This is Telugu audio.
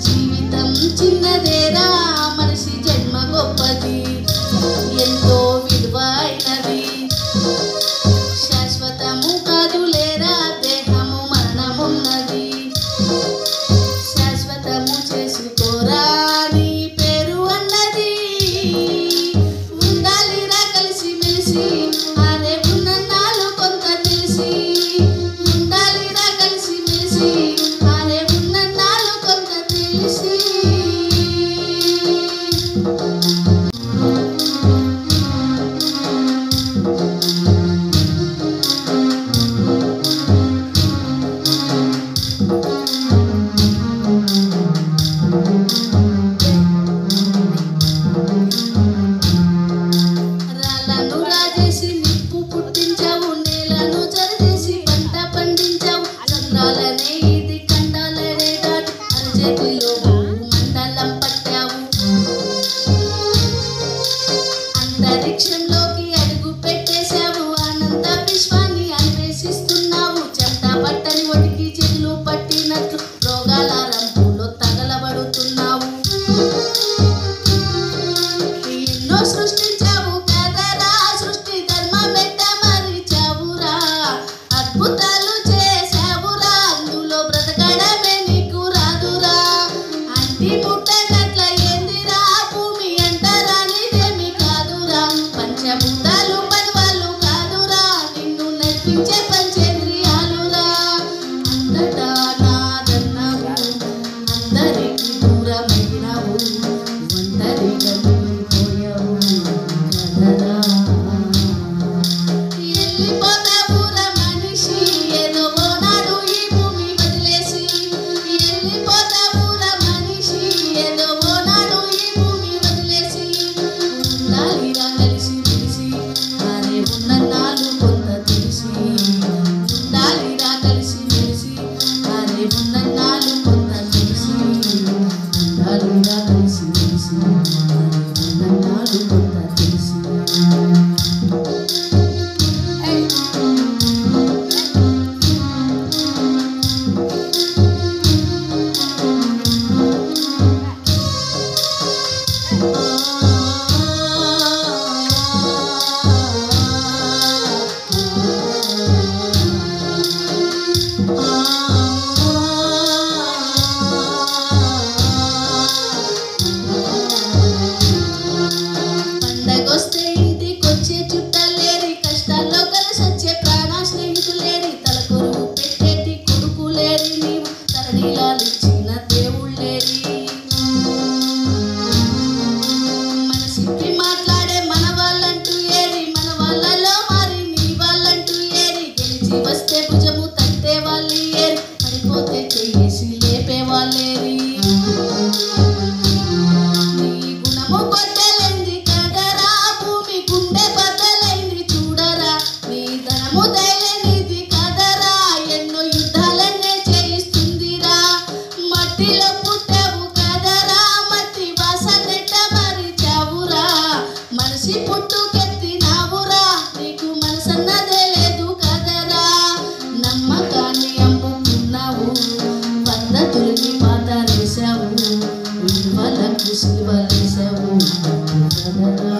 జీవితం చిన్నదేరా మనిషి జన్మ గొప్పది ఎంతో విలువైనది శాశ్వతము కాదు లేరా దేహము మరణమున్నది శాశ్వతము చేసుకోరా నీ పేరు అన్నది ఉండాలిరా కలిసి మెలిసి అరే ఉన్నన్నాళ్ళు కొంత తెలిసి ఉండాలిరా కలిసి మెలిసి అరే ఉన్నన్నాళ్ళు కొంత తెలిసి రాళ్ళను రాజేసి నిప్పు పుట్టించావు నేలను చరిచేసి పంట పండించావు చంద్రాలనే ఇది కండాలనే దాటి అరచేతిలో మండలం పట్టావు అంతరిక్షంలోకి అడుగు పెట్టేశావు అనంత విశ్వాన్ని అన్వేషిస్తున్నావు చెమట పట్టని ఒటికి చేతులు పట్టినట్లు రోగాల రంపులో తగలబడుతున్నావు ఎన్నో సృష్టించావు కదరా సృష్టి ధర్మమెట్ట మరిచావురా అద్భుతాలు చేసావురా అందులో బ్రతకడమే నీకు రాదురా అంటి ముట్టనట్ల ఏందిరా భూమి అంటారా నీదేమి కాదురా పంచభూతాలు పర్వాలు కాదురా నిన్ను నడిపించే పంచేంద్రియాలురా అంతటా నాదన్నావు అందరికి దూరమైనావు ఒంటరిగా మిగిలిపోయావు కదరా వెళ్ళిపోతావురా మనిషి ఏదో ఓనాడు ఈ భూమి వదిలేసి వెళ్ళిపోతావురా మనిషి ఏదో ఓనాడు ఈ భూమి వదిలేసి ఉండాలిరా కలిసి మెలిసి అరే ఉన్నన్నాళ్ళు కొంత తెలిసి ఉండాలిరా కలిసి మెలిసి అరే ఉన్నన్నాళ్ళు కొంత తెలిసి ఉండాలిరా కలిసి మెలిసి అరే ఉన్నన్నాళ్ళు కొంత తెలిసి పండగొస్తే ఇంటికొచ్చే చుట్టాలేరి కష్టాల్లో కలిసొచ్చే ప్రాణ స్నేహితులేరి తలకొరువు పెట్టేటి కొడుకులేరి నీవు తరణిలాలిచ్చిన దేవుళ్ళేరి మనసిప్పి మాట్లాడే మన వాళ్ళంటూ ఏరి మన వాళ్ళలో మారి నీ వాళ్ళంటూ ఏరి గెలిచి వస్తే భుజము తట్టే వాళ్ళు ఏరి పడిపోతే చెయ్యేసి లేపే వాళ్ళేరి నీ గుణము కొట్టలేంది కదరా భూమి గుండె బద్దలైంది చూడరా నీ ధనము దయలేనిది కదరా ఎన్నో యుద్ధాలనే చేయిస్తుందిరా మట్టిలో పుట్టావు కదరా మట్టి వాసనెట్ట మరిచావురా మనిషి పుట్టుకెత్తినావురా నీకు మనసన్నదే లేదు కదరా నమ్మకాన్ని అమ్ముకున్నావు పద్ధతులకి పాతాలేశావు విలువలకు శివలేశావు కదరా